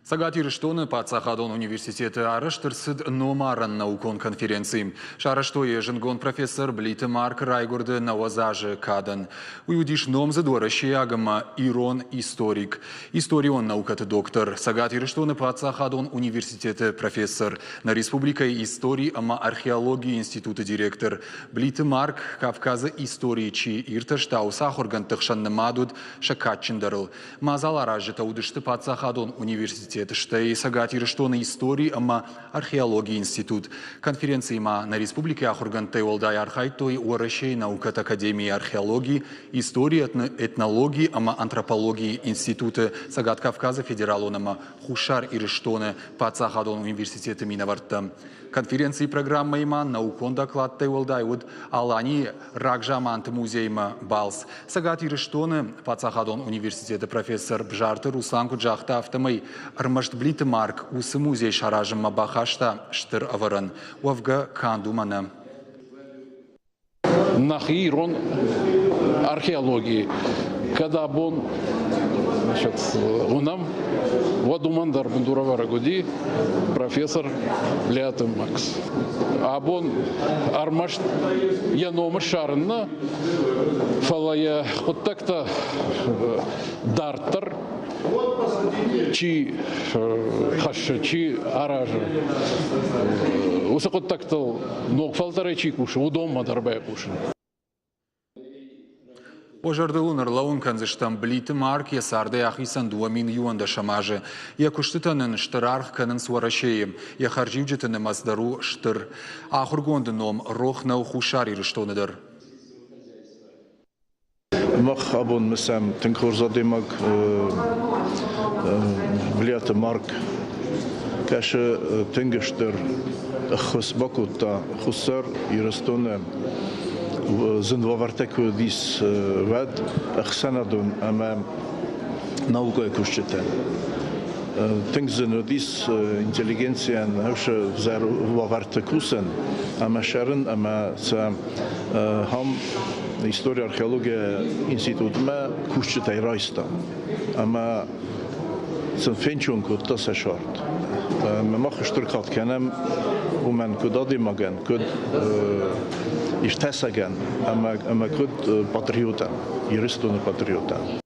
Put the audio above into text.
Сагатир штоны Пацахадон университеты араштырсыд номаран наукон конференции. Шараштое женгон профессор Блиты Марк Райгурды навазажи кадан. Уюдиш номзы дворащие агама Ирон историк. Историон наукаты доктор. Сагатир штоны Пацахадон университеты профессор. На республикой истории ама археологии института директор. Блиты Марк Кавказа истории чи ирташтау сахурган тахшаннамадуд шакатчиндарл. Мазал аражи таудышты Пацахадон университет. Штей Сагатир штоны истории ама археологии институт. Конференции ма на республике Ахурганте Олдай Архайтой уаращей наукат академии археологии, истории, этнологии ама антропологии института Сагат Кавказа федералон ама Хушар Ирштоны Пацахадон университета Минаварта. Конференции программы има наукон доклад Теолдай уд Алани Ракжамант музейма Балс. Сагатир штоны Пацахадон университета профессор Бжарты Руслан Куджахта автомой Армашт Блиты Марк усы музей шаражым Бахашта штыр аваран. Уавга кандумана. Нахи Ирон археологии. Когда бон унам Вадумандар Бандуравара Гуди, профессор Блиты Макс. Абон Армаш Янома Шарна, Фалая Хоттакта Дартер, чи хаша, чи аража. Усакоттактал ног фалтаре чи куша, удома дарбая куша. Ожардылунар лаун канзыштам Блиты Марк ясарды ахисан 2 миллион шамажы. Я куштытанын штырарх канын суарашеем. Я харживджетаны маздару штыр. Ахургонды ном рохнау хушари рыштоныдыр. Мах абон месам тенкурзадемак Блиты Марк каше тенгештер хусбакута хусар ирстоне зендвавартеку дис вад ахсанадун ама наука кушчетен. Тенгзен дис интеллигенциан хавше взар вавартекусен ама шарен ама са хам история археология институт ма кушчетай райста ама sen finchun kud tasa short. Me mag gestrukt kennen hoe men kud dat imagen kud is tessagen en me kud patrioten, juristen patrioten.